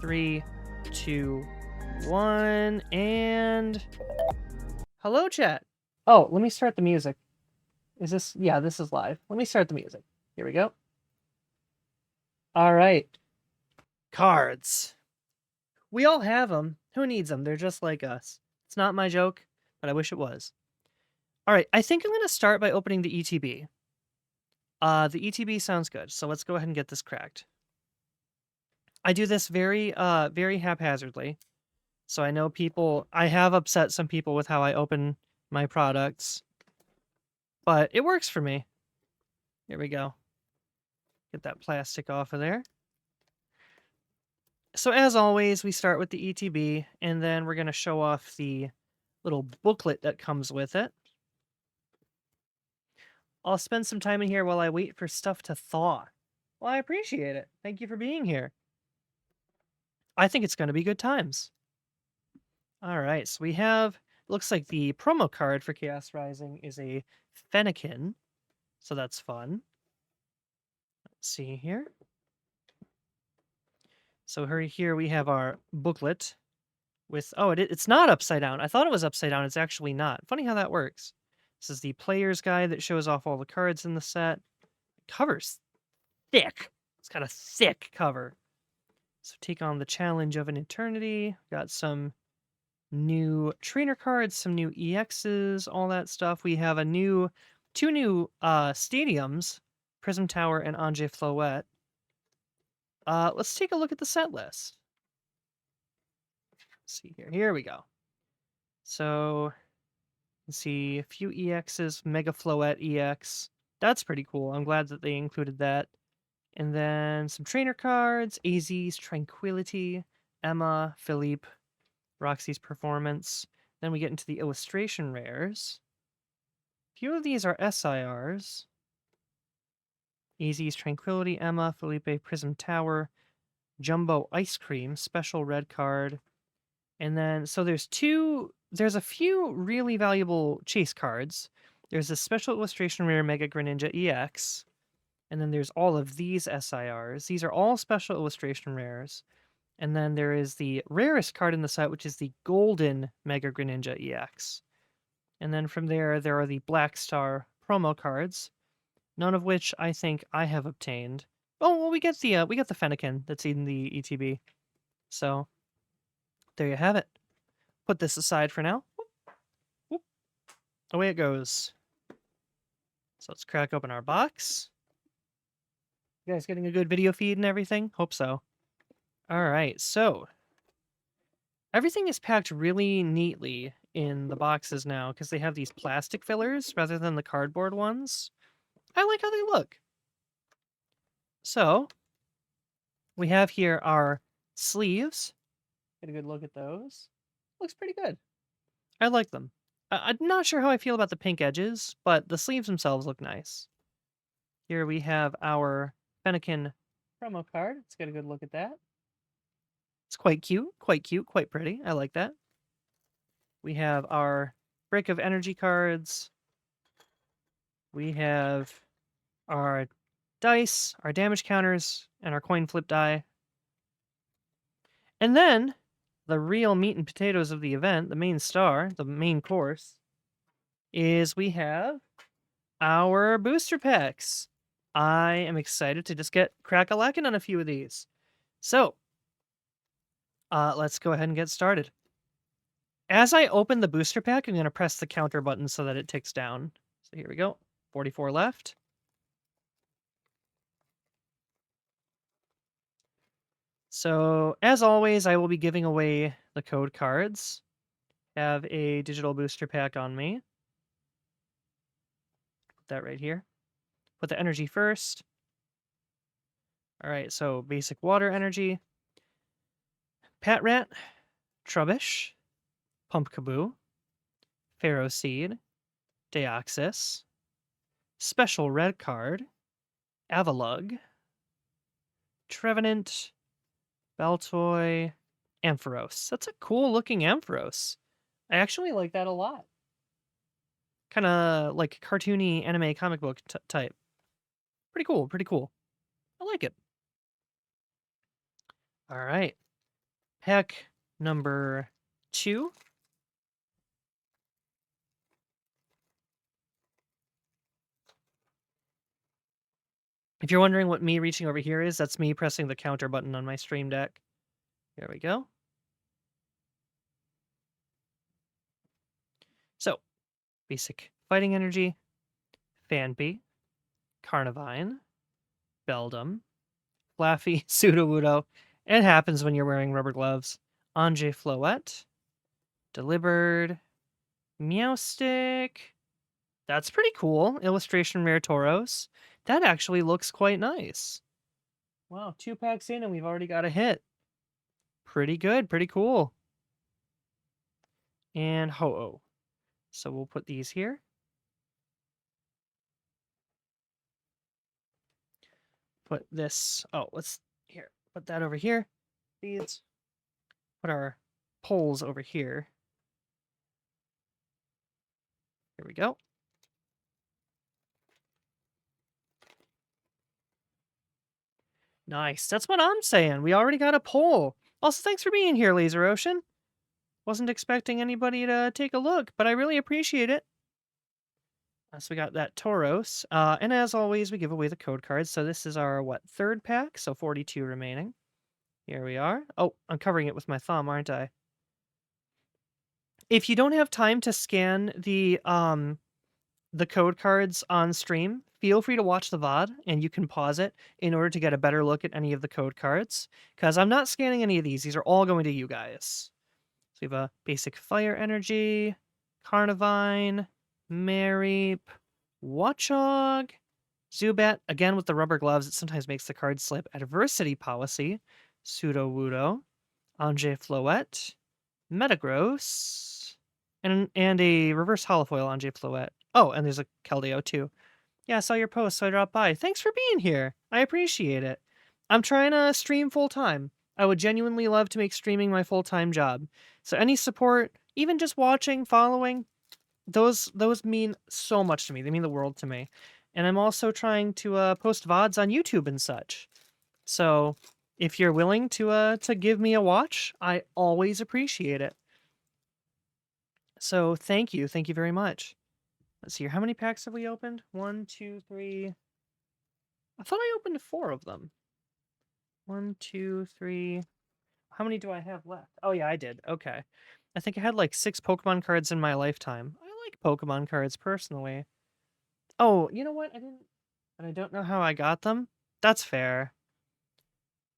3, 2, 1, and hello, chat. Oh, let me start the music. Is this? Yeah, this is live. Let me start the music. Here we go. All right. Cards. We all have them. Who needs them? They're just like us. It's not my joke, but I wish it was. All right, I think I'm going to start by opening the ETB. The ETB sounds good, so let's go ahead and get this cracked. I do this very haphazardly. So I know I have upset some people with how I open my products, but it works for me. Here we go. Get that plastic off of there. So as always, we start with the ETB, and then we're going to show off the little booklet that comes with it. I'll spend some time in here while I wait for stuff to thaw. Well, I appreciate it. Thank you for being here. I think it's going to be good times. All right, so we have, looks like the promo card for Chaos Rising is a Fennekin, so that's fun. Let's see here. So here we have our booklet with, oh, it's not upside down. I thought it was upside down. It's actually not. Funny how that works. This is the player's guide that shows off all the cards in the set. The cover's thick. It's got a thick cover. So take on the challenge of an eternity. Got some new trainer cards, some new EXs, all that stuff. We have two new stadiums, Prism Tower and Ange Floette. Let's take a look at the set list. Let's see here. Here we go. So, let's see, a few EXs, Mega Floette EX. That's pretty cool. I'm glad that they included that. And then some trainer cards, AZ's Tranquility, Emma, Philippe, Roxy's Performance. Then we get into the illustration rares. A few of these are SIRs. AZ's Tranquility, Emma, Felipe, Prism Tower, Jumbo Ice Cream, special red card. And then, so there's a few really valuable chase cards. There's a special illustration rare Mega Greninja EX. And then there's all of these SIRs. These are all special illustration rares. And then there is the rarest card in the set, which is the Golden Mega Greninja EX. And then from there are the Black Star promo cards, none of which I think I have obtained. Oh, well, we get the Fennekin that's in the ETB. So there you have it. Put this aside for now. Whoop, whoop. Away it goes. So let's crack open our box. You guys getting a good video feed and everything? Hope so. All right, so everything is packed really neatly in the boxes now because they have these plastic fillers rather than the cardboard ones. I like how they look. So we have here our sleeves. Get a good look at those. Looks pretty good. I like them. I'm not sure how I feel about the pink edges, but the sleeves themselves look nice. Here we have our Fennekin promo card. Let's get a good look at that. It's quite cute, quite pretty. I like that. We have our Break of Energy cards. We have our dice, our damage counters, and our coin flip die. And then, the real meat and potatoes of the event, the main star, the main course, is we have our booster packs. I am excited to just get crack-a-lackin' on a few of these. So, let's go ahead and get started. As I open the booster pack, I'm going to press the counter button so that it ticks down. So here we go. 44 left. So, as always, I will be giving away the code cards. Have a digital booster pack on me. Put that right here. Put the energy first. All right, so basic water energy. Patrat, Trubbish, Pumpkaboo, Pharaoh Seed, Deoxys, Special Red Card, Avalugg, Trevenant, Baltoy, Ampharos. That's a cool looking Ampharos. I actually like that a lot. Kind of like cartoony anime comic book type. Pretty cool, pretty cool. I like it. All right. Pack number 2. If you're wondering what me reaching over here is, that's me pressing the counter button on my Stream Deck. There we go. So, basic fighting energy, Fanpy, Carnivine, Beldum, Flaffy, Sudowoodo. It happens when you're wearing rubber gloves. Ange Floette, Delibird, Meowstick. That's pretty cool. Illustration Rare Tauros. That actually looks quite nice. Wow, 2 packs in and we've already got a hit. Pretty good, pretty cool. And Ho-Oh. So we'll put these here. Put this, here, put that over here. These, put our poles over here. Here we go. Nice, that's what I'm saying. We already got a pole. Also, thanks for being here, Laser Ocean. Wasn't expecting anybody to take a look, but I really appreciate it. So we got that Tauros. And as always, we give away the code cards. So this is our, 3rd pack? So 42 remaining. Here we are. Oh, I'm covering it with my thumb, aren't I? If you don't have time to scan the code cards on stream, feel free to watch the VOD, and you can pause it in order to get a better look at any of the code cards, because I'm not scanning any of these. These are all going to you guys. So we have a basic fire energy, Carnivine, Mareep, Watchog, Zubat, again with the rubber gloves, it sometimes makes the card slip. Adversity Policy, Sudowoodo, Ange Floette, Metagross, and a reverse holofoil Ange Floette. Oh, and there's a Keldeo too. Yeah, I saw your post, so I dropped by. Thanks for being here. I appreciate it. I'm trying to stream full time. I would genuinely love to make streaming my full-time job. So any support, even just watching, following, those mean so much to me. They mean the world to me. And I'm also trying to post VODs on YouTube and such. So if you're willing to give me a watch, I always appreciate it. So thank you very much. Let's see here. How many packs have we opened? 1, 2, 3. I thought I opened 4 of them. 1, 2, 3. How many do I have left? Oh yeah, I did. Okay. I think I had like 6 Pokemon cards in my lifetime. I like Pokemon cards personally. Oh, you know what? I don't know how I got them. That's fair.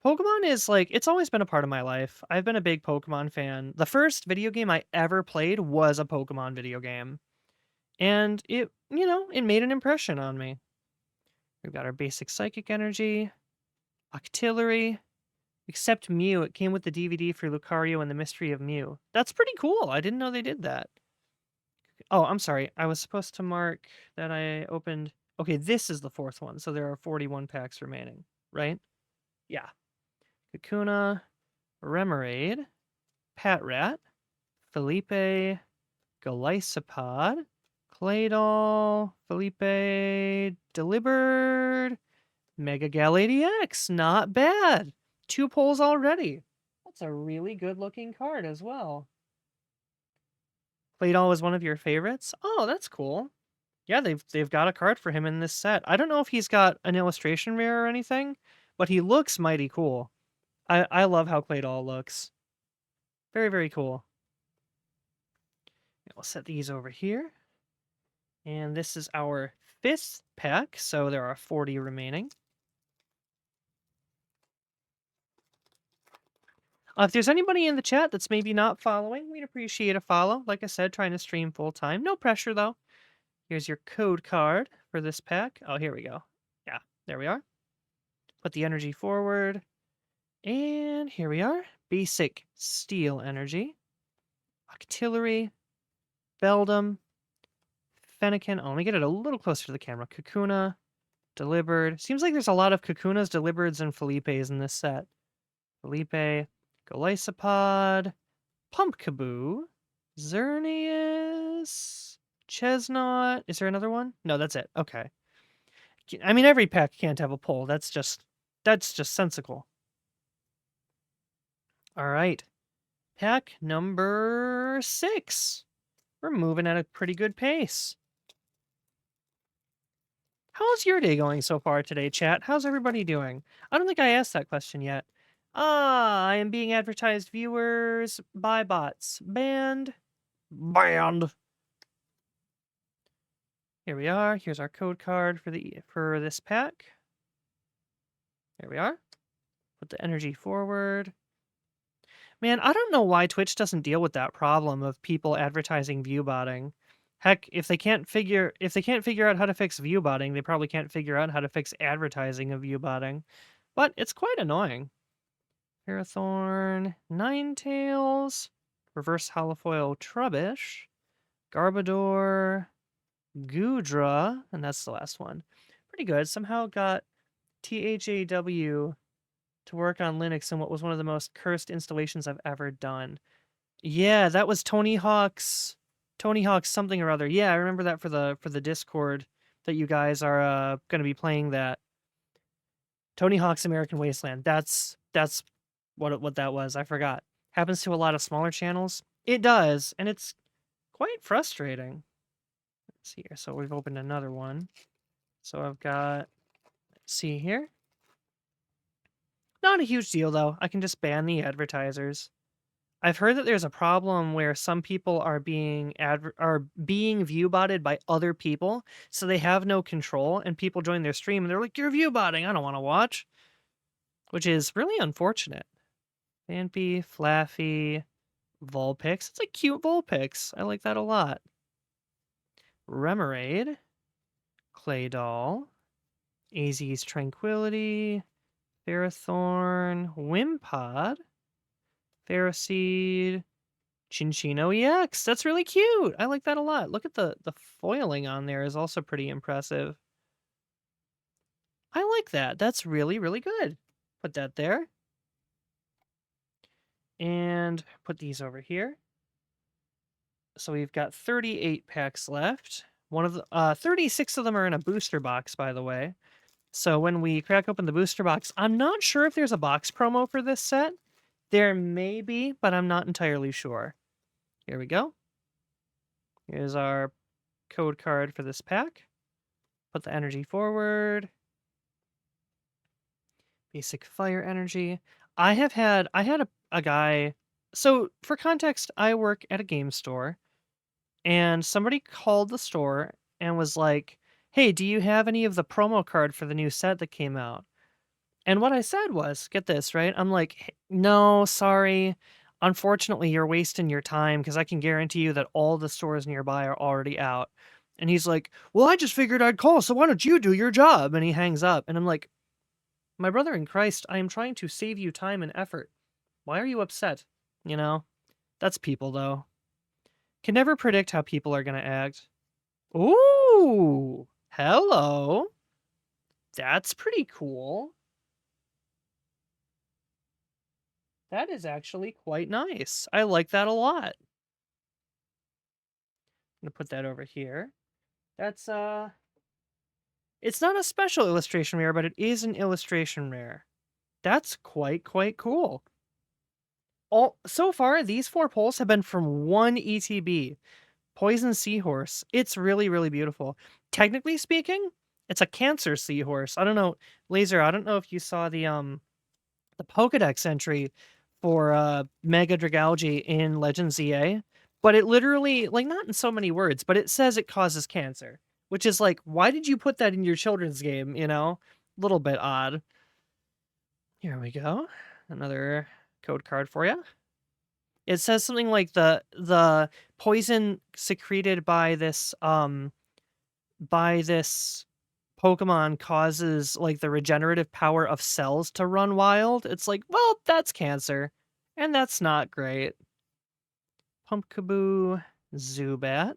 Pokemon is like, it's always been a part of my life. I've been a big Pokemon fan. The first video game I ever played was a Pokemon video game. And it made an impression on me. We've got our basic psychic energy, Octillery, except Mew. It came with the DVD for Lucario and the Mystery of Mew. That's pretty cool. I didn't know they did that. Oh, I'm sorry. I was supposed to mark that I opened. Okay, this is the 4th one, so there are 41 packs remaining, right? Yeah. Kakuna, Remoraid, Patrat, Felipe, Golisopod, Claydol, Felipe, Delibird, Mega Galadiax. Not bad. 2 pulls already. That's a really good looking card as well. Claydol was one of your favorites? Oh, that's cool. Yeah, they've got a card for him in this set. I don't know if he's got an illustration rare or anything, but he looks mighty cool. I love how Claydol looks. Very, very cool. We'll set these over here. And this is our 5th pack, so there are 40 remaining. If there's anybody in the chat that's maybe not following, we'd appreciate a follow. Like I said, trying to stream full time. No pressure, though. Here's your code card for this pack. Oh, here we go. Yeah, there we are. Put the energy forward. And here we are. Basic Steel Energy. Octillery. Beldum. Fennekin. Oh, let me get it a little closer to the camera. Kakuna. Delibird. Seems like there's a lot of Kakunas, Delibirds, and Felipes in this set. Felipe. Golisopod. Pumpkaboo. Xerneas. Chesnaught. Is there another one? No, that's it. Okay. I mean, every pack can't have a pull. That's just sensical. All right. Pack number 6. We're moving at a pretty good pace. How's your day going so far today, chat? How's everybody doing? I don't think I asked that question yet. I am being advertised viewers by bots. Banned. Banned. Here we are. Here's our code card for this pack. There we are. Put the energy forward. Man, I don't know why Twitch doesn't deal with that problem of people advertising view botting. Heck, if they can't figure out how to fix view botting, they probably can't figure out how to fix advertising of view botting. But it's quite annoying. Parathorn, Ninetales, Reverse Holofoil Trubbish, Garbodor, Goodra, and that's the last one. Pretty good. Somehow got THAW to work on Linux in what was one of the most cursed installations I've ever done. Yeah, that was Tony Hawk's something or other. Yeah, I remember that for the Discord that you guys are going to be playing that. Tony Hawk's American Wasteland. That's what that was. I forgot. Happens to a lot of smaller channels. It does, and it's quite frustrating. Let's see here. So we've opened another one. So I've got, let's see here. Not a huge deal though. I can just ban the advertisers. I've heard that there's a problem where some people are being view botted by other people, so they have no control, and people join their stream and they're like, "You're view botting. I don't want to watch," which is really unfortunate. Vampy, Flaffy, Vulpix. It's a cute Vulpix. I like that a lot. Remoraid, Claydol, AZ's Tranquility, Ferrothorn, Wimpod, Ferroseed, Chinchino EX. That's really cute. I like that a lot. Look at the foiling on there is also pretty impressive. I like that. That's really, really good. Put that there. And put these over here. So we've got 38 packs left. 36 of them are in a booster box, by the way. So when we crack open the booster box, I'm not sure if there's a box promo for this set. There may be, but I'm not entirely sure. Here we go. Here's our code card for this pack. Put the energy forward. Basic fire energy. I had a guy. So for context, I work at a game store, and somebody called the store and was like, "Hey, do you have any of the promo card for the new set that came out?" And what I said was, get this, right? I'm like, "No, sorry. Unfortunately, you're wasting your time because I can guarantee you that all the stores nearby are already out." And he's like, "Well, I just figured I'd call, so why don't you do your job?" And he hangs up. And I'm like, "My brother in Christ, I am trying to save you time and effort. Why are you upset?" You know? That's people, though. Can never predict how people are going to act. Ooh! Hello! That's pretty cool. That is actually quite nice. I like that a lot. I'm gonna put that over here. That's it's not a special illustration rare, but it is an illustration rare. That's quite cool. So far, these 4 pulls have been from one ETB, Poison Seahorse. It's really, really beautiful. Technically speaking, it's a Cancer Seahorse. I don't know, Laser. I don't know if you saw the Pokedex entry for Mega Dragalge in Legends EA, but it literally, like, not in so many words, but it says it causes cancer, which is like, why did you put that in your children's game, you know? A little bit odd. Here we go. Another code card for you. It says something like the poison secreted by this Pokemon causes like the regenerative power of cells to run wild. It's like, well, that's cancer, and that's not great. Pumpkaboo, Zubat,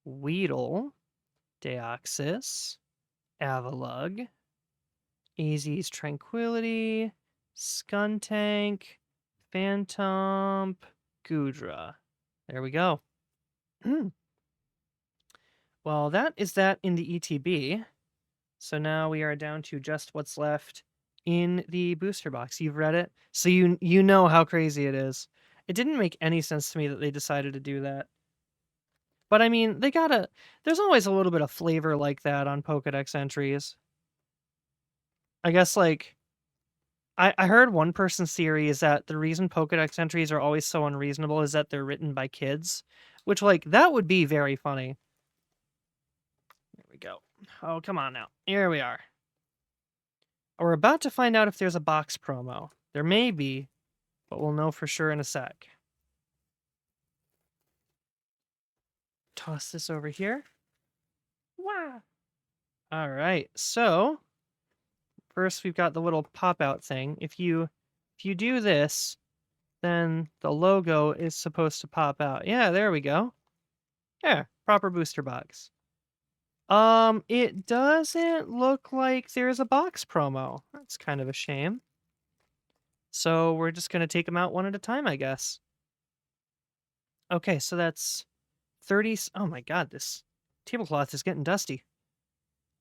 Weedle, Deoxys, Avalugg, AZ's Tranquility, Skuntank, Phantom, Goodra. There we go. Well, that is that in the ETB. So now we are down to just what's left in the booster box. You've read it, so you know how crazy it is. It didn't make any sense to me that they decided to do that. But I mean, there's always a little bit of flavor like that on Pokédex entries. I guess, like, I heard one person's theory is that the reason Pokédex entries are always so unreasonable is that they're written by kids, which, like, that would be very funny. There we go. Oh, come on now. Here we are. We're about to find out if there's a box promo. There may be, but we'll know for sure in a sec. Toss this over here. Wow. All right. So, first we've got the little pop-out thing. If you do this, then the logo is supposed to pop out. Yeah, there we go. Yeah, proper booster box. It doesn't look like there's a box promo. That's kind of a shame. So we're just gonna take them out one at a time, I guess. Okay, so that's 30. Oh my god, this tablecloth is getting dusty.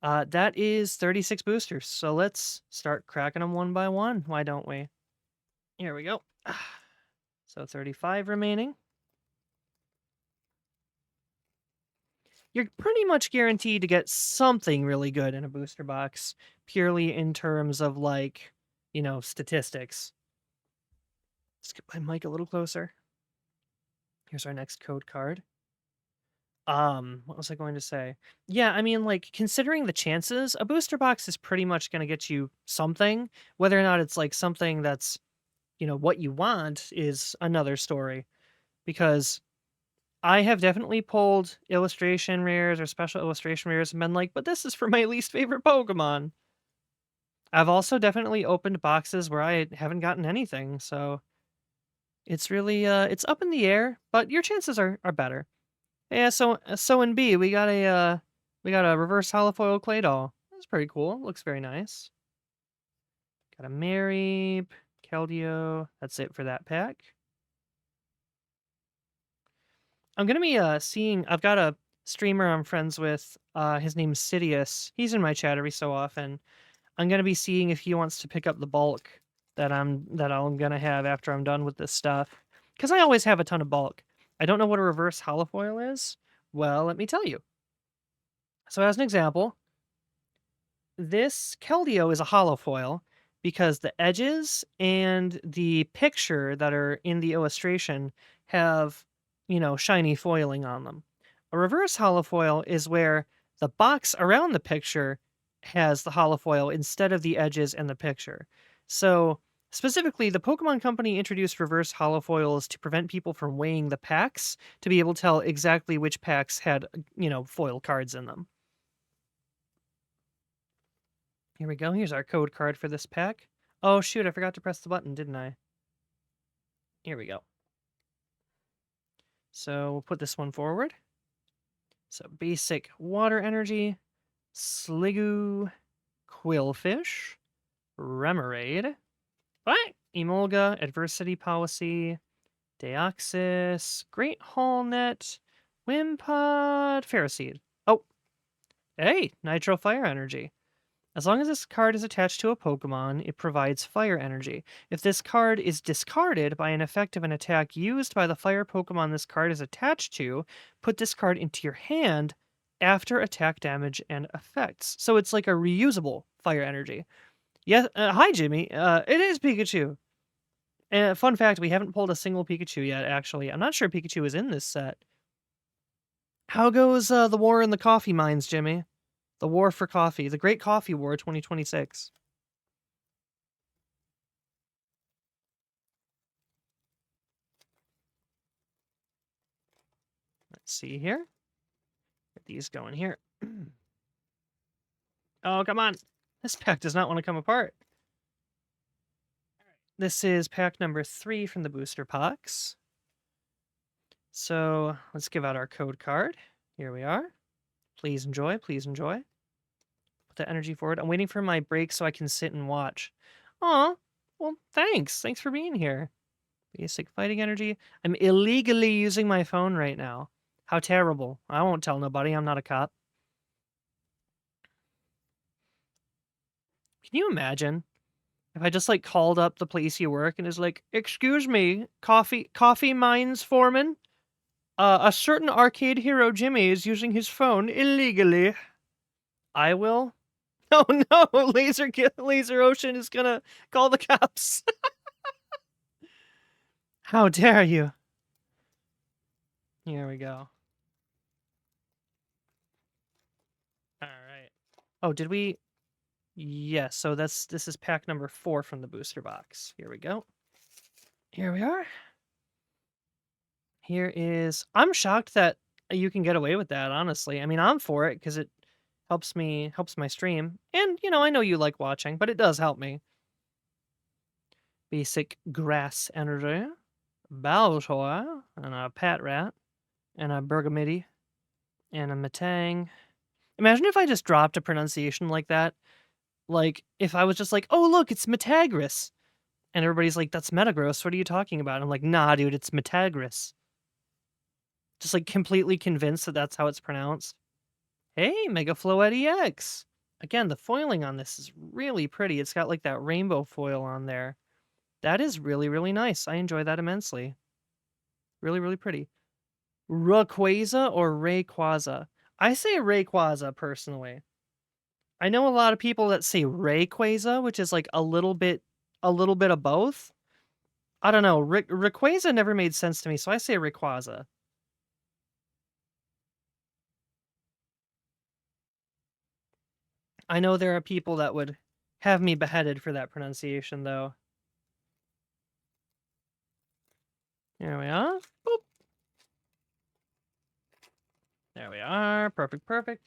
That is 36 boosters. So let's start cracking them one by one. Why don't we? Here we go. So 35 remaining. You're pretty much guaranteed to get something really good in a booster box, purely in terms of, like, statistics. Let's get my mic a little closer. Here's our next code card. What was I going to say? Yeah, I mean, like, considering the chances, a booster box is pretty much going to get you something. Whether or not it's, like, something that's, what you want is another story. Because I have definitely pulled illustration rares or special illustration rares and been like, but this is for my least favorite Pokemon. I've also definitely opened boxes where I haven't gotten anything, so it's really it's up in the air, but your chances are better. Yeah, so in B we got a reverse holofoil clay doll. That's pretty cool. Looks very nice. Got a Mareep, Keldeo. That's it for that pack. I'm gonna be seeing. I've got a streamer I'm friends with. His name's Sidious. He's in my chat every so often. I'm gonna be seeing if he wants to pick up the bulk that I'm gonna have after I'm done with this stuff. Because I always have a ton of bulk. I don't know what a reverse holofoil is. Well, let me tell you. So as an example, this Keldeo is a holofoil because the edges and the picture that are in the illustration have, shiny foiling on them. A reverse holofoil is where the box around the picture has the holofoil instead of the edges and the picture. So, specifically, the Pokemon Company introduced reverse holofoils to prevent people from weighing the packs to be able to tell exactly which packs had, foil cards in them. Here we go. Here's our code card for this pack. Oh, shoot, I forgot to press the button, didn't I? Here we go. So we'll put this one forward. So basic water energy, Sliggoo, Quillfish, Remoraid, what? Emolga, Adversity Policy, Deoxys, Great Hallnet, Wimpod, Ferroseed. Oh, hey, Nitro Fire Energy. As long as this card is attached to a Pokemon, it provides fire energy. If this card is discarded by an effect of an attack used by the fire Pokemon this card is attached to, put this card into your hand after attack damage and effects. So it's like a reusable fire energy. Yeah, hi Jimmy. It is Pikachu. And fun fact, we haven't pulled a single Pikachu yet, actually. I'm not sure Pikachu is in this set. How goes the war in the coffee mines, Jimmy? The War for Coffee. The Great Coffee War 2026. Let's see here. Get these going here. Oh, come on. This pack does not want to come apart. This is pack number 3 from the booster packs. So let's give out our code card. Here we are. Please enjoy. Please enjoy. Put the energy forward. I'm waiting for my break so I can sit and watch. Aw. Well, thanks. Thanks for being here. Basic fighting energy. I'm illegally using my phone right now. How terrible. I won't tell nobody. I'm not a cop. Can you imagine If I just like called up the place you work and is like, "Excuse me, coffee mines foreman? A certain arcade hero Jimmy is using his phone illegally." I will. Oh no, Laser Ocean is gonna call the cops. How dare you? Here we go. All right. Oh, did we? Yes. So this is pack number 4 from the booster box. Here we go. Here we are. Here is. I'm shocked that you can get away with that. Honestly, I mean, I'm for it because it helps my stream, and I know you like watching, but it does help me. Basic grass energy, Baltoy, and a Pat Rat, and a Bergamity, and a Matang. Imagine if I just dropped a pronunciation like that. Like, if I was just like, "Oh, look, it's Metagross." And everybody's like, "That's Metagross. What are you talking about?" I'm like, "Nah, dude, it's Metagross." Just, like, completely convinced that that's how it's pronounced. Hey, Megafloet EX! Again, the foiling on this is really pretty. It's got, like, that rainbow foil on there. That is really, really nice. I enjoy that immensely. Really, really pretty. Rayquaza or Rayquaza? I say Rayquaza, personally. I know a lot of people that say Rayquaza, which is like a little bit of both. I don't know. Rayquaza never made sense to me, so I say Rayquaza. I know there are people that would have me beheaded for that pronunciation, though. There we are. Boop. There we are. Perfect, perfect.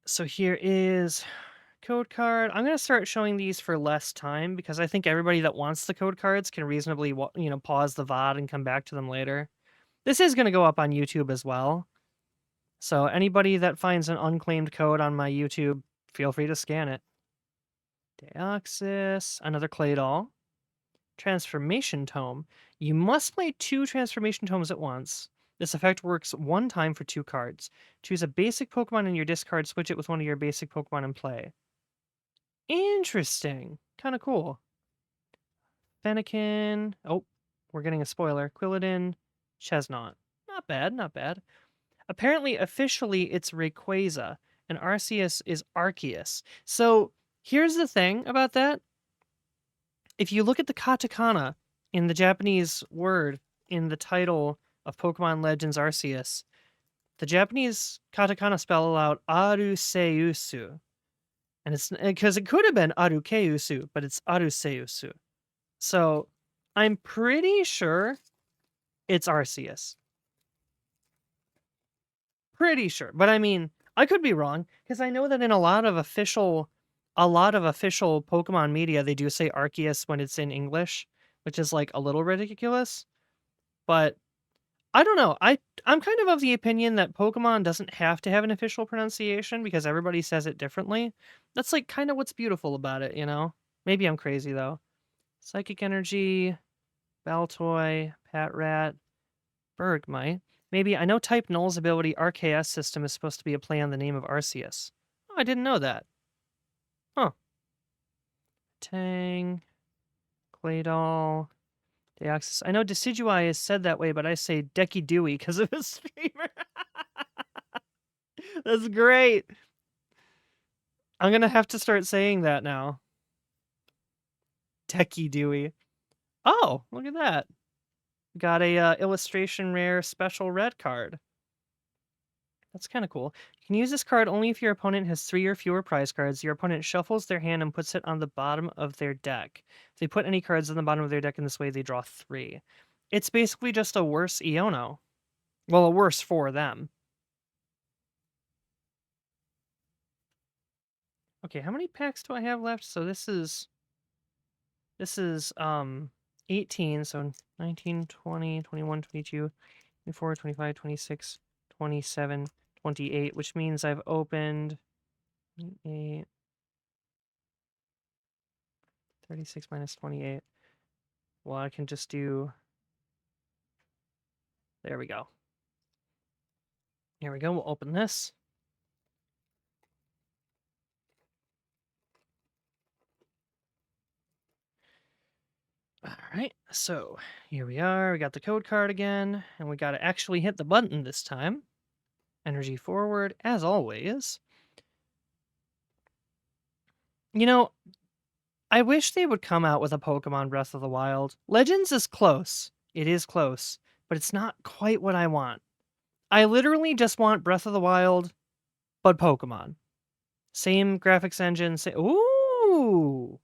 So here is code card. I'm going to start showing these for less time because I think everybody that wants the code cards can reasonably, pause the VOD and come back to them later. This is going to go up on YouTube as well. So anybody that finds an unclaimed code on my YouTube, feel free to scan it. Deoxys, another Claydol. Transformation Tome. You must play 2 Transformation Tomes at once. This effect works 1 time for 2 cards. Choose a basic Pokemon in your discard, switch it with one of your basic Pokemon in play. Interesting. Kind of cool. Fennekin. Oh, we're getting a spoiler. Quilladin. Chesnaught. Not bad, not bad. Apparently, officially, it's Rayquaza, and Arceus is Arceus. So, here's the thing about that. If you look at the katakana in the Japanese word in the title of Pokemon Legends Arceus, the Japanese katakana spell out Aruseusu. And it's because it could have been Arukeusu, but it's Aruseusu. So, I'm pretty sure it's Arceus. Pretty sure. But I mean, I could be wrong because I know that in a lot of official Pokemon media they do say Arceus when it's in English, which is like a little ridiculous. But I don't know. I'm kind of the opinion that Pokemon doesn't have to have an official pronunciation because everybody says it differently. That's like kind of what's beautiful about it, you know? Maybe I'm crazy though. Psychic Energy, Baltoy, Patrat, Bergmite. Maybe I know Type Null's ability RKS system is supposed to be a play on the name of Arceus. Oh, I didn't know that. Huh. Tang, Claydol, Deoxys. I know Decidueye is said that way, but I say Decky Dewey because of his streamer. That's great. I'm gonna have to start saying that now. Decky Dewey. Oh, look at that. Got a illustration rare special red card. That's kind of cool. You can use this card only if your opponent has 3 or fewer prize cards. Your opponent shuffles their hand and puts it on the bottom of their deck. If they put any cards on the bottom of their deck in this way, they draw 3. It's basically just a worse Iono. Well, a worse for them. Okay, how many packs do I have left? So this is 18, so 19, 20, 21, 22, 24, 25, 26, 27, 28, which means I've opened 8, 36 minus 28. Well, I can just do... There we go. Here we go. We'll open this. All right, so here we are. We got the code card again, and we got to actually hit the button this time. Energy forward, as always. You know, I wish they would come out with a Pokemon Breath of the Wild. Legends is close. It is close, but it's not quite what I want. I literally just want Breath of the Wild, but Pokemon. Same graphics engine. Ooh!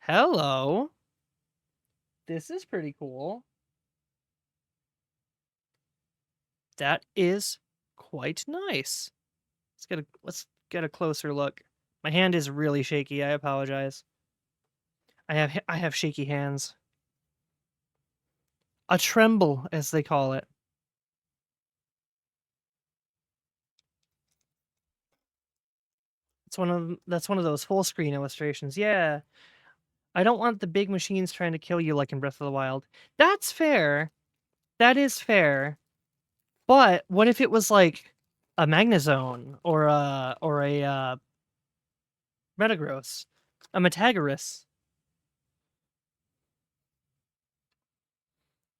Hello. This is pretty cool. That is quite nice. Let's get a closer look. My hand is really shaky. I apologize. I have shaky hands. A tremble, as they call it. That's one of those full screen illustrations. Yeah. I don't want the big machines trying to kill you like in Breath of the Wild. That's fair. That is fair. But what if it was like a Magnezone or a Metagross, a Metagross?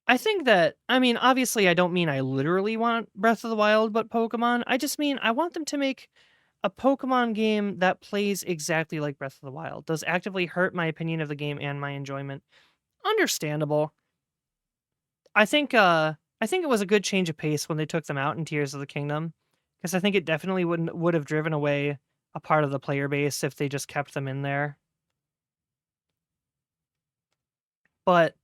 I think that, I mean, obviously, I don't mean I literally want Breath of the Wild, but Pokemon. I just mean I want them to make a Pokemon game that plays exactly like Breath of the Wild. Does actively hurt my opinion of the game and my enjoyment. Understandable. I think it was a good change of pace when they took them out in Tears of the Kingdom, because I think it definitely would have driven away a part of the player base if they just kept them in there. But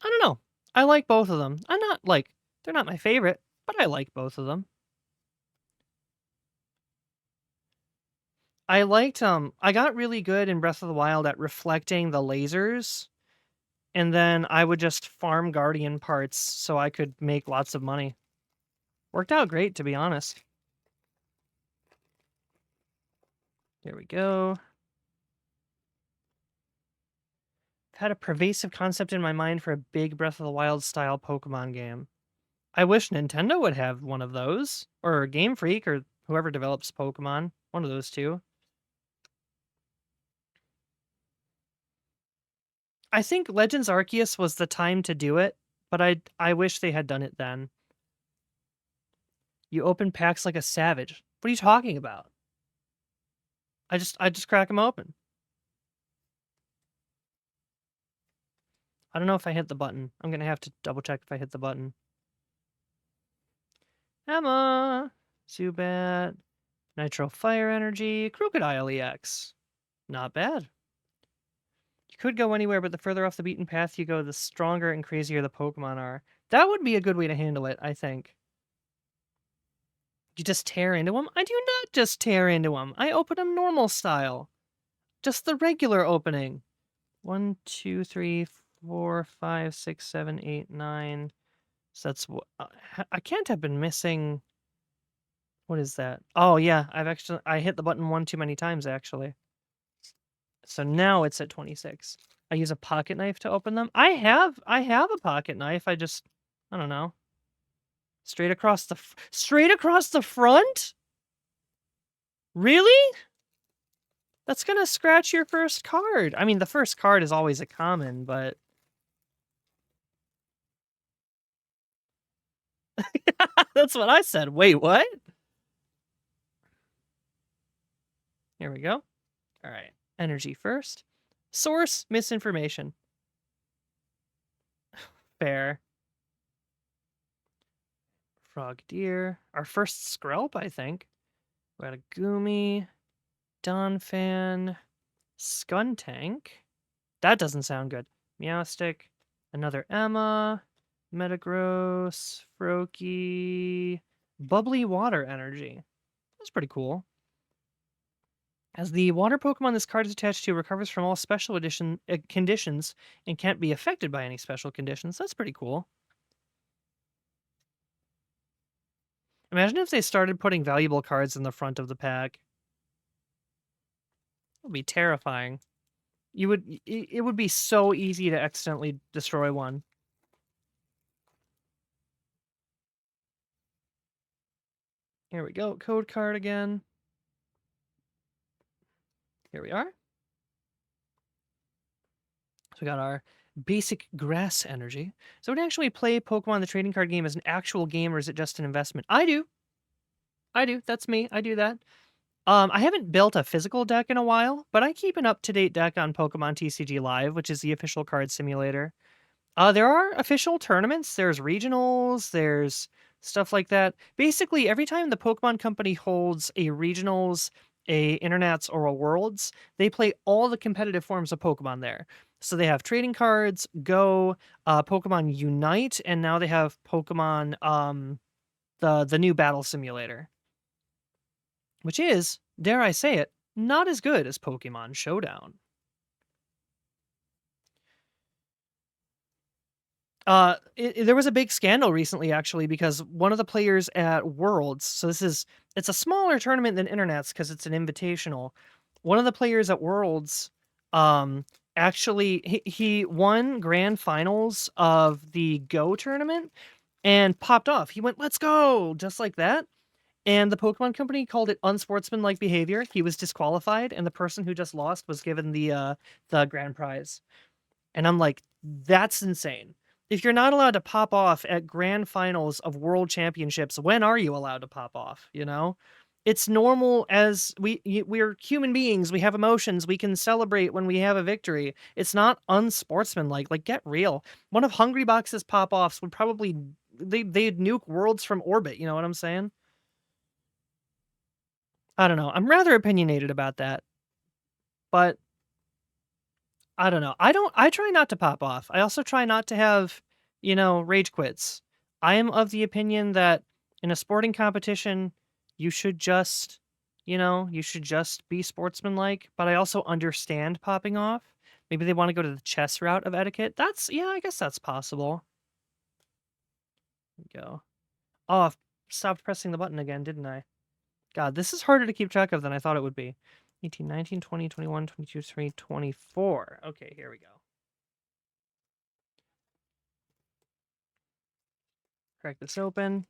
I don't know. I like both of them. I'm not like they're not my favorite, but I like both of them. I got really good in Breath of the Wild at reflecting the lasers, and then I would just farm Guardian parts so I could make lots of money. Worked out great, to be honest. Here we go. I've had a pervasive concept in my mind for a big Breath of the Wild style Pokemon game. I wish Nintendo would have one of those, or Game Freak, or whoever develops Pokemon. One of those two. I think Legends Arceus was the time to do it, but I wish they had done it then. You open packs like a savage. What are you talking about? I just crack them open. I don't know if I hit the button. I'm gonna have to double check if I hit the button. Emma, Zubat, Nitro Fire Energy, Crocodile EX. Not bad. You could go anywhere, but the further off the beaten path you go, the stronger and crazier the Pokemon are. That would be a good way to handle it, I think. You just tear into them? I do not just tear into them. I open them normal style. Just the regular opening. 1, 2, 3, 4, 5, 6, 7, 8, 9. So that's what I can't have been missing. What is that? Oh yeah, I hit the button one too many times actually. So now it's at 26. I use a pocket knife to open them. I have a pocket knife. I don't know. Straight across the front? Really? That's gonna scratch your first card. I mean, the first card is always a common, but that's what I said. Wait, what? Here we go. All right. Energy first. Source misinformation. Fair. Frog deer. Our first Skrelp, I think. We got a Goomy, Donphan, Skuntank. That doesn't sound good. Meowstic, another Emma, Metagross, Froakie, Bubbly Water Energy. That's pretty cool. As the water Pokemon this card is attached to recovers from all special edition conditions and can't be affected by any special conditions. That's pretty cool. Imagine if they started putting valuable cards in the front of the pack. It would be terrifying. It would be so easy to accidentally destroy one. Here we go. Code card again. Here we are. So we got our basic grass energy. So would you actually play Pokemon the trading card game as an actual game, or is it just an investment? I do. I do. That's me. I do that. I haven't built a physical deck in a while, but I keep an up-to-date deck on Pokemon TCG Live, which is the official card simulator. There are official tournaments, there's regionals, there's stuff like that. Basically, every time the Pokemon Company holds a regionals, a internets, or a worlds, they play all the competitive forms of Pokemon there. So they have trading cards, Go, Pokemon Unite, and now they have Pokemon the new battle simulator, which is, dare I say it, not as good as Pokemon Showdown. There was a big scandal recently, actually, because one of the players at Worlds, so it's a smaller tournament than Internets because it's an invitational. One of the players at Worlds, um, actually, he won grand finals of the Go tournament and popped off. He went, "Let's go!" just like that. And the Pokemon Company called it unsportsmanlike behavior. He was disqualified, and the person who just lost was given the grand prize. And I'm like, that's insane. If you're not allowed to pop off at grand finals of world championships, when are you allowed to pop off? You know, it's normal as we're human beings. We have emotions. We can celebrate when we have a victory. It's not unsportsmanlike. Like, get real. One of Hungry Box's pop offs would probably they'd nuke worlds from orbit. You know what I'm saying? I don't know. I'm rather opinionated about that, but I don't know. I try not to pop off. I also try not to have, rage quits. I am of the opinion that in a sporting competition, you should just, you should just be sportsmanlike, but I also understand popping off. Maybe they want to go to the chess route of etiquette. Yeah, I guess that's possible. There we go. Oh, I stopped pressing the button again, didn't I? God, this is harder to keep track of than I thought it would be. 18, 19, 20, 21, 22, 23, 24. Okay, here we go. Crack this open.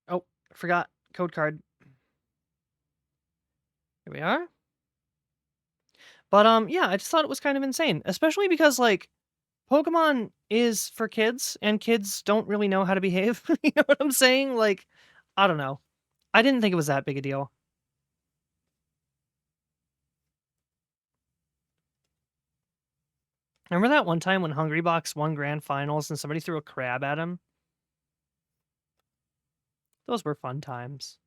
Oh, forgot code card. Here we are. But yeah, I just thought it was kind of insane, especially because like Pokemon is for kids and kids don't really know how to behave. You know what I'm saying? Like, I don't know. I didn't think it was that big a deal. Remember that one time when Hungrybox won grand finals and somebody threw a crab at him? Those were fun times.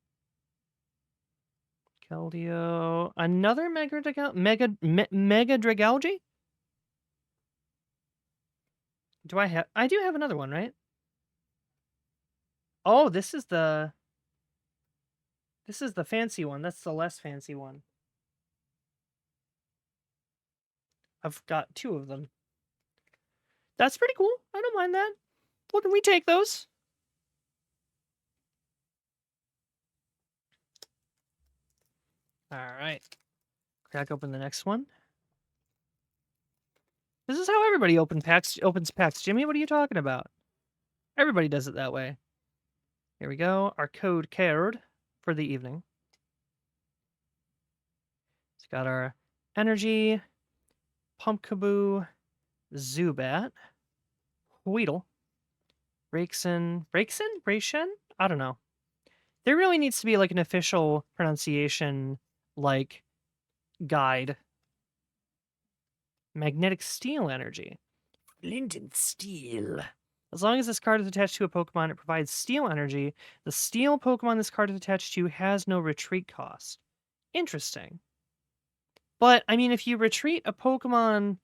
Keldeo, another Mega Dragalge? I do have another one, right? Oh, this is the fancy one. That's the less fancy one. I've got two of them. That's pretty cool. I don't mind that. Well, can we take those? All right. Crack open the next one. This is how everybody opens packs. Jimmy, what are you talking about? Everybody does it that way. Here we go. Our code card for the evening. It's got our energy, Pumpkaboo, Zubat, Weedle, Braixen? I don't know. There really needs to be like an official pronunciation like guide. Magnetic Steel energy. Flint and Steel. As long as this card is attached to a Pokemon, it provides Steel energy. The Steel Pokemon this card is attached to has no retreat cost. Interesting. But, I mean, if you retreat a Pokemon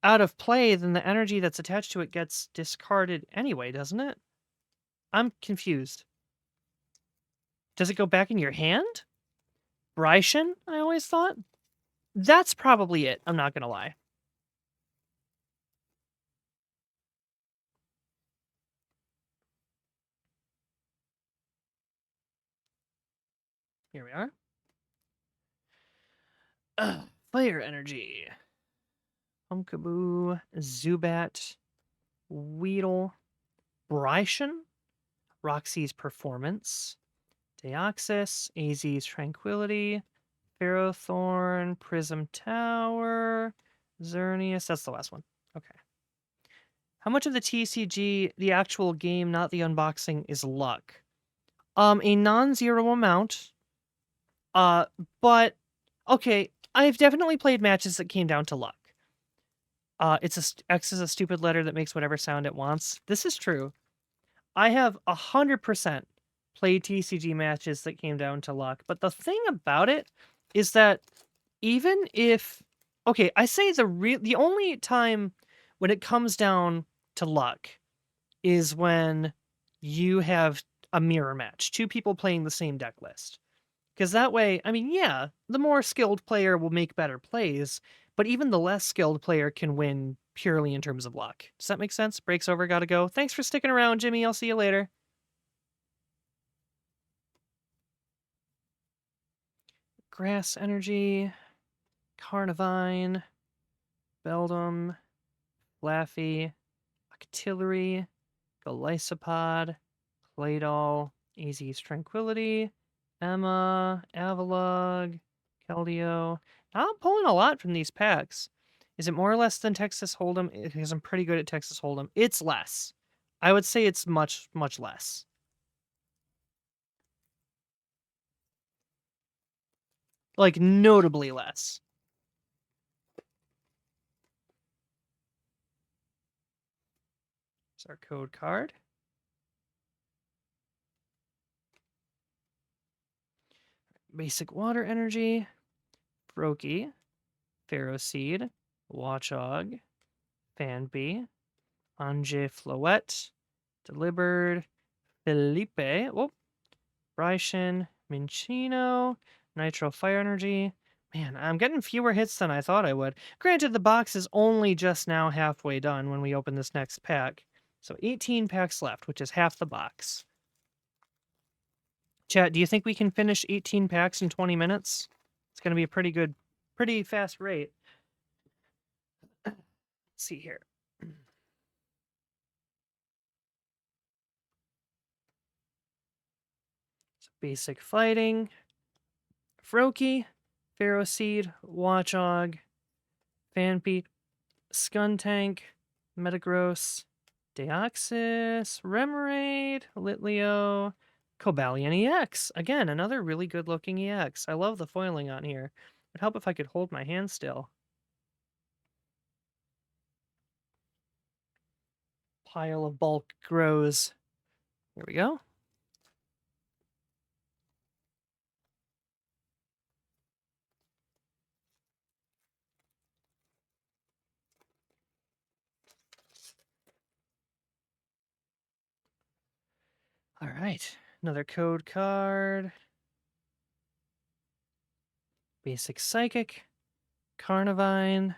out of play, then the energy that's attached to it gets discarded anyway, doesn't it? I'm confused. Does it go back in your hand? Braixen, I always thought? That's probably it, I'm not gonna lie. Here we are. Fire energy. Pumpkaboo, Zubat, Weedle, Braixen, Roxy's Performance, Deoxys, AZ's Tranquility, Ferrothorn, Prism Tower, Xerneas. That's the last one. Okay. How much of the TCG, the actual game, not the unboxing, is luck? A non-zero amount. But okay, I've definitely played matches that came down to luck. X is a stupid letter that makes whatever sound it wants. This is true. I have 100% played TCG matches that came down to luck. But the thing about it is that even if, okay, I say the only time when it comes down to luck is when you have a mirror match, two people playing the same deck list. Because that way, I mean, yeah, the more skilled player will make better plays, but even the less skilled player can win purely in terms of luck. Does that make sense? Break's over, gotta go. Thanks for sticking around, Jimmy. I'll see you later. Grass Energy, Carnivine, Beldum, Laffy, Octillery, Golisopod, Claydol, AZ's Tranquility, Emma, Avalog, Keldeo. Now I'm pulling a lot from these packs. Is it more or less than Texas Hold'em? Because I'm pretty good at Texas Hold'em. It's less. I would say it's much, much less. Like, notably less. It's our code card. Basic Water Energy, Froakie, Ferroseed, Watchog, Fanbee, Ange Floette, Delivered, Felipe, whoop, Bryson, Minchino, Nitro Fire Energy. Man, I'm getting fewer hits than I thought I would. Granted, the box is only just now halfway done when we open this next pack. So 18 packs left, which is half the box. Chat, do you think we can finish 18 packs in 20 minutes? It's going to be a pretty fast rate. Let's see here. So basic fighting. Froakie, Ferroseed, Watchog, Fanpete, Skuntank, Metagross, Deoxys, Remoraid, Litleo, Cobalion EX. Again, another really good looking EX. I love the foiling on here. It'd help if I could hold my hand still. Pile of bulk grows. Here we go. All right, another code card. Basic Psychic, Carnivine,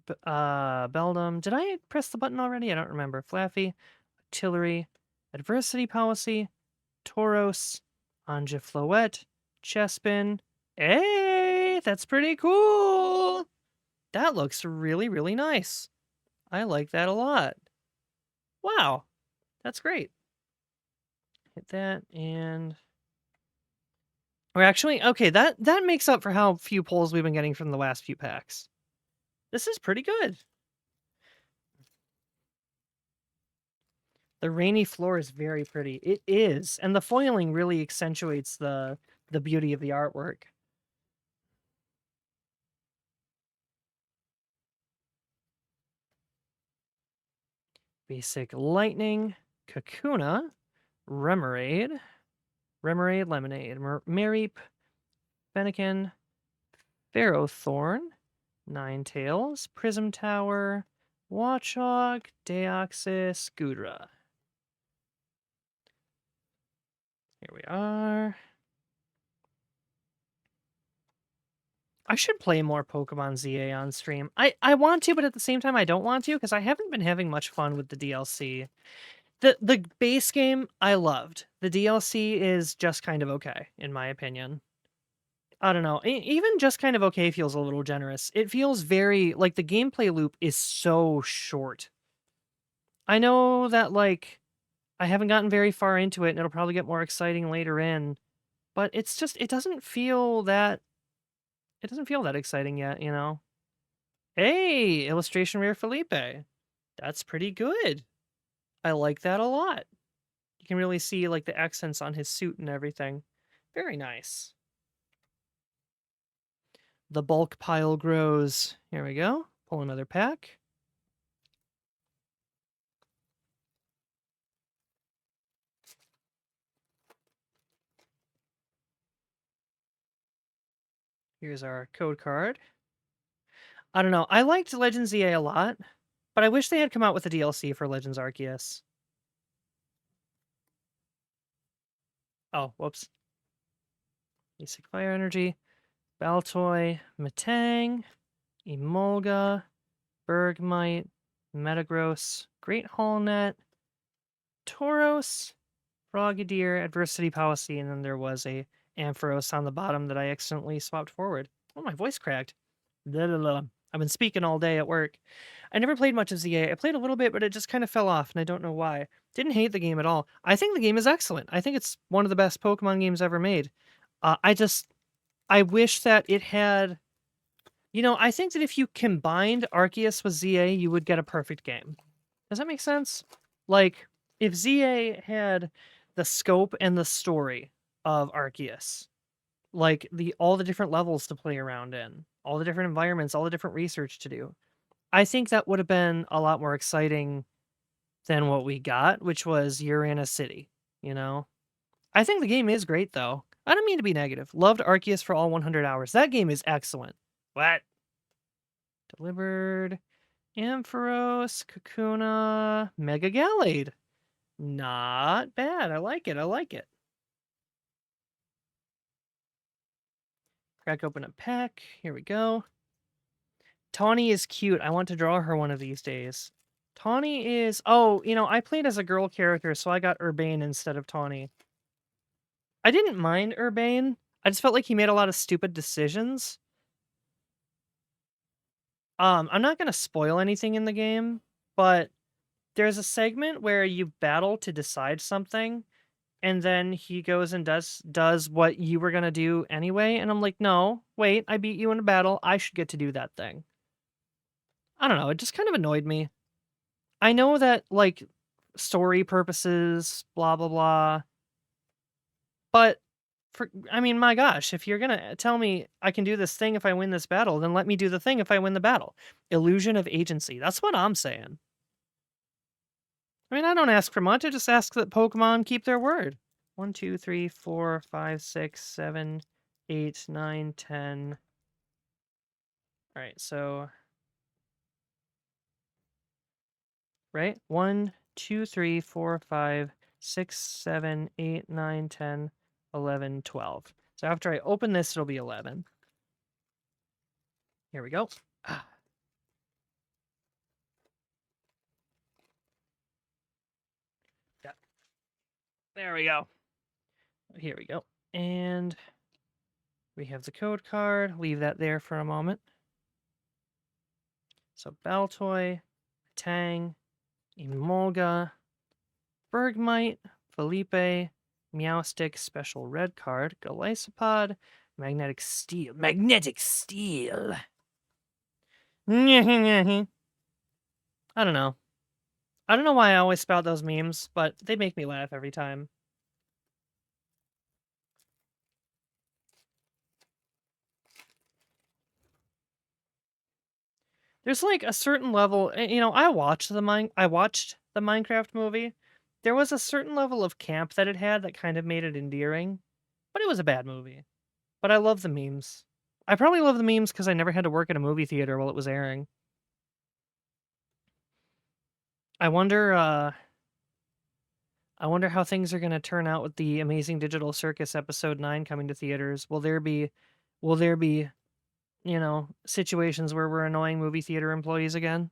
Beldum. Did I press the button already? I don't remember. Flaffy, Artillery, Adversity Policy, Tauros, Anja Floette, Chespin. Hey, that's pretty cool. That looks really, really nice. I like that a lot. Wow, that's great. Hit that, and we're actually okay. That makes up for how few pulls we've been getting from the last few packs. This is pretty good. The rainy floor is very pretty. It is, and the foiling really accentuates the beauty of the artwork. Basic Lightning, Kakuna, Remoraid, Lemonade, Mareep, Fennekin, Ferrothorn, Ninetales, Prism Tower, Watchog, Deoxys, Gudra. Here we are. I should play more Pokemon ZA on stream. I want to, but at the same time I don't want to, because I haven't been having much fun with the DLC. The base game I loved. The DLC is just kind of okay, in my opinion. I don't know. Even just kind of okay feels a little generous. It feels very like the gameplay loop is so short. I know that like I haven't gotten very far into it, and it'll probably get more exciting later in. But it's just it doesn't feel that exciting yet, you know? Hey, illustration rare Felipe. That's pretty good. I like that a lot. You can really see like the accents on his suit and everything. Very nice. The bulk pile grows. Here we go. Pull another pack. Here's our code card. I don't know. I liked Legends EA a lot, but I wish they had come out with a DLC for Legends Arceus. Oh, whoops. Basic Fire Energy. Baltoy, Metang, Emolga, Bergmite, Metagross, Great Hallnet, Tauros, Frogadier, Adversity Policy, and then there was a Ampharos on the bottom that I accidentally swapped forward. Oh, my voice cracked. Blah, blah, blah. I've been speaking all day at work. I never played much of ZA. I played a little bit, but it just kind of fell off, and I don't know why. Didn't hate the game at all. I think the game is excellent. I think it's one of the best Pokemon games ever made. I wish that it had... You know, I think that if you combined Arceus with ZA, you would get a perfect game. Does that make sense? Like, if ZA had the scope and the story of Arceus, like all the different levels to play around in, all the different environments, all the different research to do, I think that would have been a lot more exciting than what we got, which was Uranus City, you know? I think the game is great, though. I don't mean to be negative. Loved Arceus for all 100 hours. That game is excellent. What? Delivered. Ampharos, Kakuna, Mega Gallade. Not bad. I like it. I like it. Crack open a pack. Here we go. Tawny is cute. I want to draw her one of these days. Tawny is... Oh, you know, I played as a girl character, so I got Urbane instead of Tawny. I didn't mind Urbane. I just felt like he made a lot of stupid decisions. I'm not going to spoil anything in the game, but there's a segment where you battle to decide something, and then he goes and does what you were gonna do anyway, and I'm like, no, wait, I beat you in a battle, I should get to do that thing. I don't know, it just kind of annoyed me. I know that, like, story purposes, blah blah blah, but I mean, my gosh, if you're gonna tell me I can do this thing if I win this battle, then let me do the thing if I win the battle. Illusion of agency, that's what I'm saying. I mean, I don't ask for much, I just ask that Pokemon keep their word. 1, 2, 3, 4, 5, 6, 7, 8, 9, 10. All right, so right? 1, 2, 3, 4, 5, 6, 7, 8, 9, 10, 11, 12. So after I open this, it'll be 11. Here we go. Yeah. There we go. Here we go. And we have the code card. Leave that there for a moment. So Baltoy, Tang, Emolga, Bergmite, Felipe, Meowstic, special red card, Golisopod, Magnetic Steel. Magnetic Steel! I don't know. I don't know why I always spout those memes, but they make me laugh every time. There's like a certain level, you know, I watched the Minecraft movie. There was a certain level of camp that it had that kind of made it endearing, but it was a bad movie. But I love the memes. I probably love the memes because I never had to work at a movie theater while it was airing. I wonder I wonder how things are going to turn out with the Amazing Digital Circus episode 9 coming to theaters. Will there be, you know, situations where we're annoying movie theater employees again?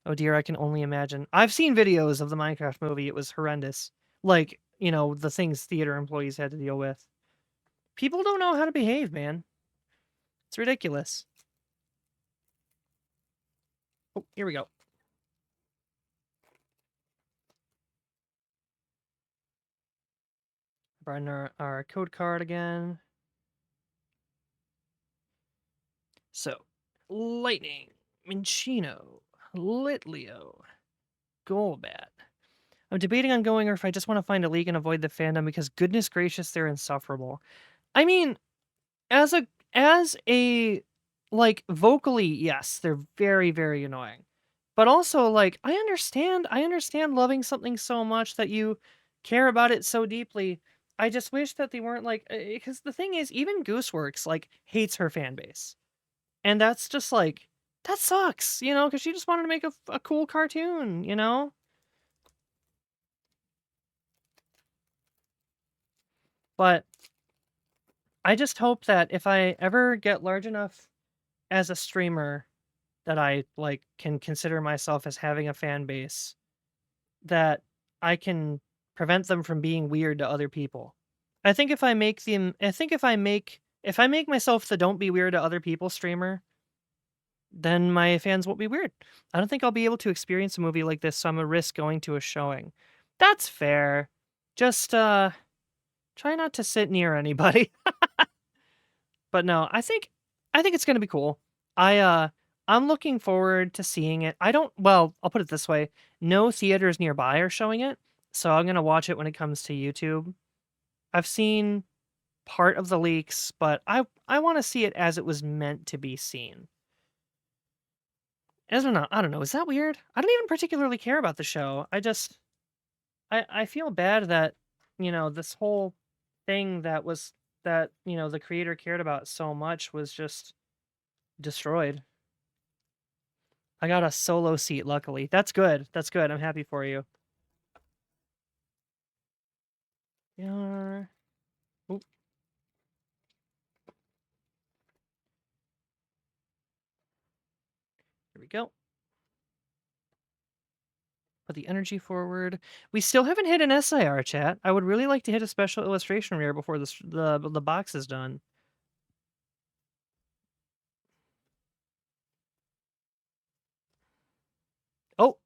Oh dear, I can only imagine. I've seen videos of the Minecraft movie. It was horrendous. Like, you know, the things theater employees had to deal with. People don't know how to behave, man. It's ridiculous. Oh, here we go. Run our code card again. So, Lightning, Minchino, Litleo, Golbat. I'm debating on going or if I just want to find a league and avoid the fandom because goodness gracious, they're insufferable. I mean, as a like vocally, yes, they're very, very annoying. But also like I understand loving something so much that you care about it so deeply. I just wish that they weren't like because the thing is even Gooseworks like hates her fan base. And that's just like that sucks, because she just wanted to make a cool cartoon. But I just hope that if I ever get large enough as a streamer that I like can consider myself as having a fan base, that I can prevent them from being weird to other people. I think if I make myself the don't be weird to other people streamer, then my fans won't be weird. I don't think I'll be able to experience a movie like this, so I'm a risk going to a showing. That's fair. Just try not to sit near anybody. But no, I think it's gonna be cool. I'm looking forward to seeing it. I'll put it this way. No theaters nearby are showing it, so I'm gonna watch it when it comes to YouTube. I've seen part of the leaks, but I want to see it as it was meant to be seen. I don't know. Is that weird? I don't even particularly care about the show. I feel bad that, this whole thing that, the creator cared about so much was just destroyed. I got a solo seat, luckily. That's good. That's good. I'm happy for you. Yeah. Oop, here we go. Put the energy forward. We still haven't hit an SIR chat. I would really like to hit a special illustration rare before the box is done. Oh,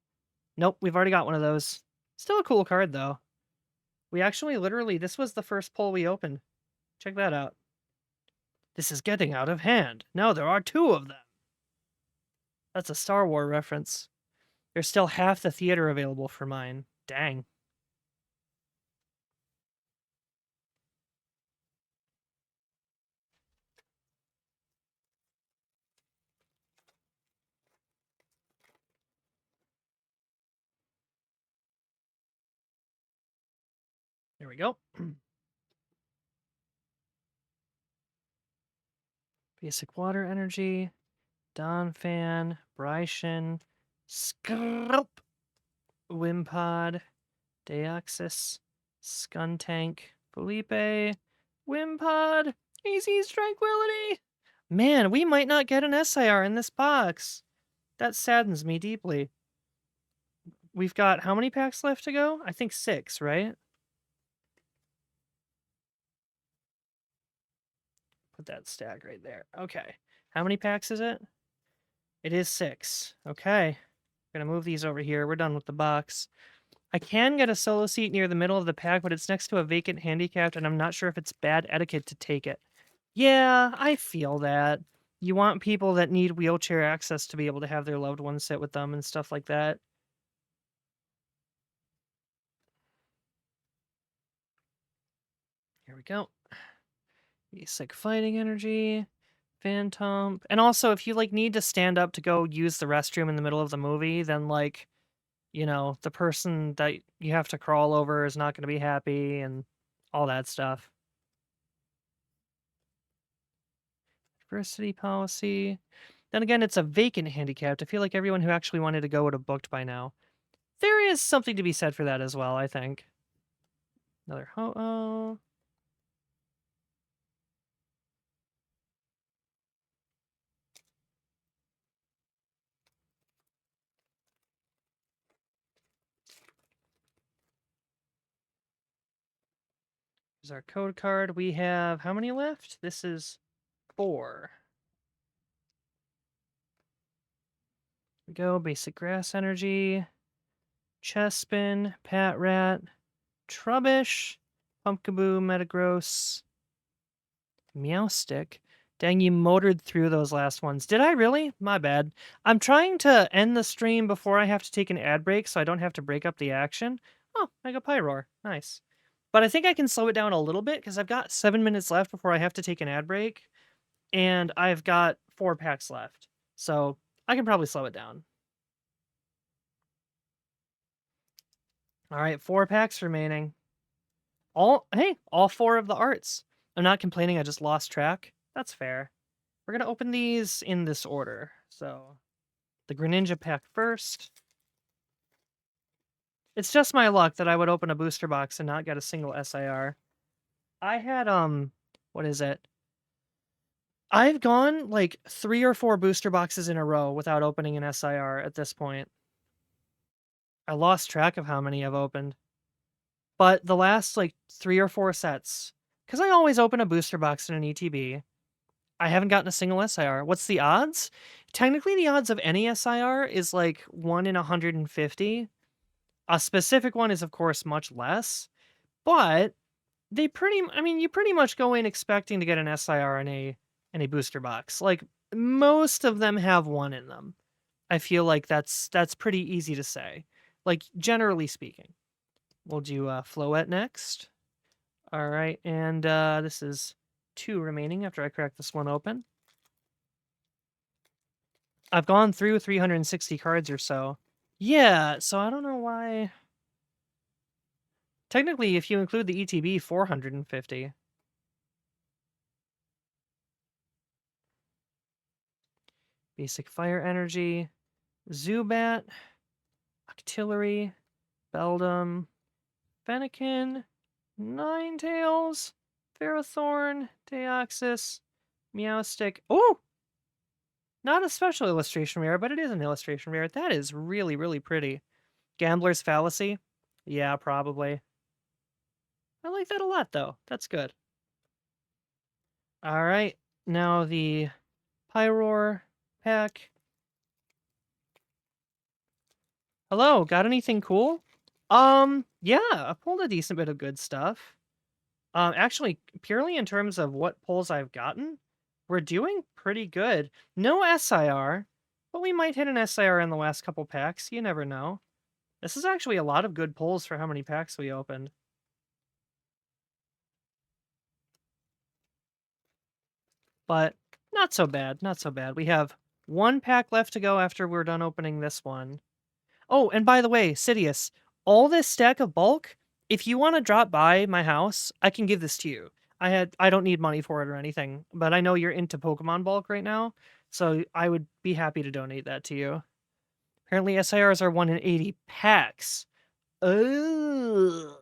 nope, we've already got one of those. Still a cool card though. We actually this was the first pull we opened. Check that out. This is getting out of hand. Now there are two of them. That's a Star Wars reference. There's still half the theater available for mine. Dang. There we go. Basic water energy. Donphan. Bryson. Scrub. Wimpod. Deoxys. Skuntank. Felipe. Wimpod. AZ's Tranquility. Man, we might not get an SIR in this box. That saddens me deeply. We've got how many packs left to go? I think 6, right? Put that stack right there. Okay. How many packs is it? It is 6. Okay. Gonna move these over here. We're done with the box. I can get a solo seat near the middle of the pack, but it's next to a vacant handicap, and I'm not sure if it's bad etiquette to take it. Yeah, I feel that. You want people that need wheelchair access to be able to have their loved ones sit with them and stuff like that. Here we go. Basic fighting energy. Phantom. And also, if you like need to stand up to go use the restroom in the middle of the movie, then the person that you have to crawl over is not going to be happy and all that stuff. Diversity policy. Then again, it's a vacant handicapped. I feel like everyone who actually wanted to go would have booked by now. There is something to be said for that as well, I think. Another Ho-Oh. Here's our code card. We have how many left? This is 4. Here we go. Basic grass energy. Chespin. Pat Rat. Trubbish. Pumpkaboo, Metagross, Meowstick. Dang, you motored through those last ones. Did I really? My bad. I'm trying to end the stream before I have to take an ad break so I don't have to break up the action. Oh, Mega Pyroar. Nice. But I think I can slow it down a little bit because I've got 7 minutes left before I have to take an ad break. And I've got 4 packs left. So I can probably slow it down. All right, 4 packs remaining. All 4 of the arts. I'm not complaining, I just lost track. That's fair. We're gonna open these in this order. So the Greninja pack first. It's just my luck that I would open a booster box and not get a single SIR. I had what is it? I've gone like 3 or 4 booster boxes in a row without opening an SIR at this point. I lost track of how many I've opened. But the last like 3 or 4 sets, because I always open a booster box in an ETB, I haven't gotten a single SIR. What's the odds? Technically, the odds of any SIR is like 1 in 150. A specific one is, of course, much less. But you pretty much go in expecting to get an SIR in a booster box. Like, most of them have 1 in them. I feel like that's pretty easy to say. Like, generally speaking. We'll do Floette next. All right, and this is 2 remaining after I crack this one open. I've gone through 360 cards or so. Yeah, so I don't know why. Technically, if you include the ETB, 450. Basic Fire Energy, Zubat, Octillery, Beldum, Fennekin, Ninetales, Ferrothorn, Deoxys, Meowstick. Oh! Not a special illustration rare, but it is an illustration rare. That is really, really pretty. Gambler's Fallacy? Yeah, probably. I like that a lot, though. That's good. All right, now the Pyroar pack. Hello, got anything cool? Yeah, I pulled a decent bit of good stuff. Actually, purely in terms of what pulls I've gotten, we're doing pretty good. No SIR, but we might hit an SIR in the last couple packs. You never know. This is actually a lot of good pulls for how many packs we opened. But not so bad, not so bad. We have 1 pack left to go after we're done opening this one. Oh, and by the way, Sidious, all this stack of bulk, if you want to drop by my house, I can give this to you. I don't need money for it or anything, but I know you're into Pokemon bulk right now, so I would be happy to donate that to you. Apparently SIRs are 1 in 80 packs. Ugh.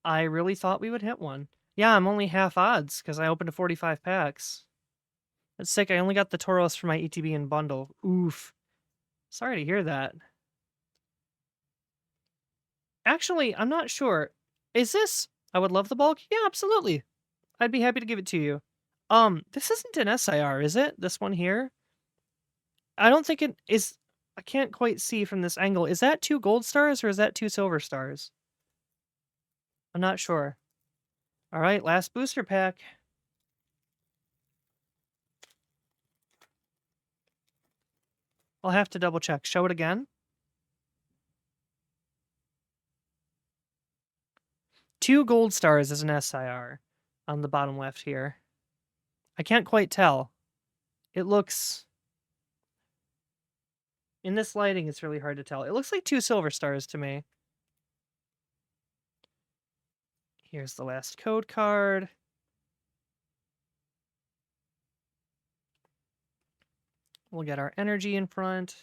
I really thought we would hit one. Yeah, I'm only half odds because I opened to 45 packs. That's sick. I only got the Tauros for my ETB and bundle. Oof. Sorry to hear that. Actually, I'm not sure. Is this... I would love the bulk? Yeah, absolutely. I'd be happy to give it to you. This isn't an SIR, is it? This one here? I don't think it is... I can't quite see from this angle. Is that 2 gold stars or is that 2 silver stars? I'm not sure. All right, last booster pack. I'll have to double check. Show it again. 2 gold stars is an SIR on the bottom left here. I can't quite tell. It looks... In this lighting, it's really hard to tell. It looks like 2 silver stars to me. Here's the last code card. We'll get our energy in front.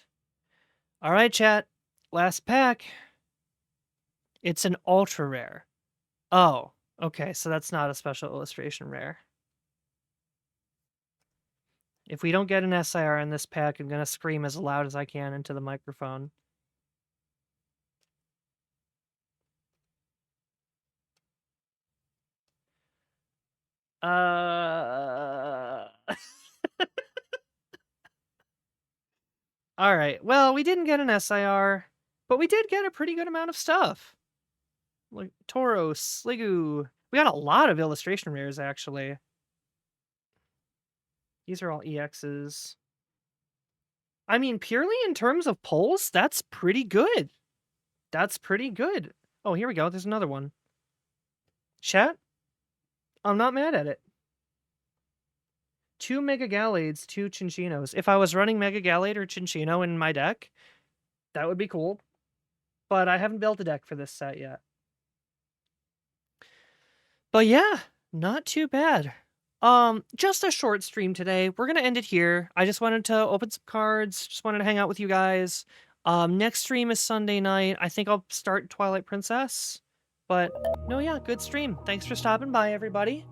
All right, chat. Last pack. It's an ultra rare. Oh, okay, so that's not a special illustration rare. If we don't get an SIR in this pack, I'm going to scream as loud as I can into the microphone. All right, well, we didn't get an SIR, but we did get a pretty good amount of stuff. Like Tauros, Sliggoo. We got a lot of illustration rares, actually. These are all EXs. I mean, purely in terms of pulls, that's pretty good. That's pretty good. Oh, here we go. There's another one. Chat, I'm not mad at it. 2 Mega Gallades, 2 Cinchinos. If I was running Mega Gallade or Cinchino in my deck, that would be cool. But I haven't built a deck for this set yet. But yeah, not too bad. Just a short stream today. We're gonna end it here. I just wanted to open some cards, just wanted to hang out with you guys. Next stream is Sunday night. I think I'll start Twilight Princess. But no, yeah, good stream. Thanks for stopping by, everybody.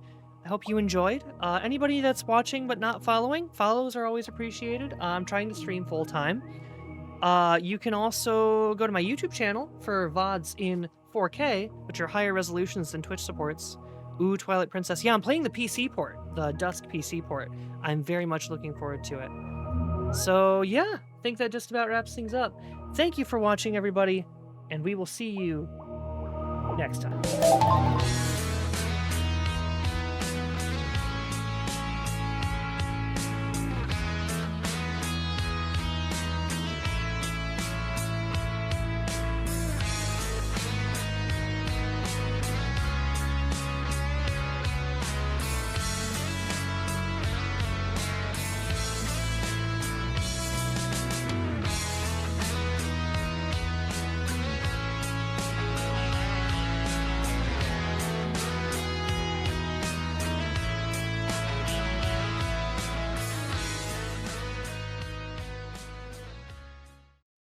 I hope you enjoyed. Anybody that's watching but not following, follows are always appreciated. I'm trying to stream full time. You can also go to my YouTube channel for VODs in 4K, which are higher resolutions than Twitch supports. Ooh, Twilight Princess. Yeah, I'm playing the PC port, the Dusk PC port. I'm very much looking forward to it. So yeah, I think that just about wraps things up. Thank you for watching, everybody, and we will see you next time.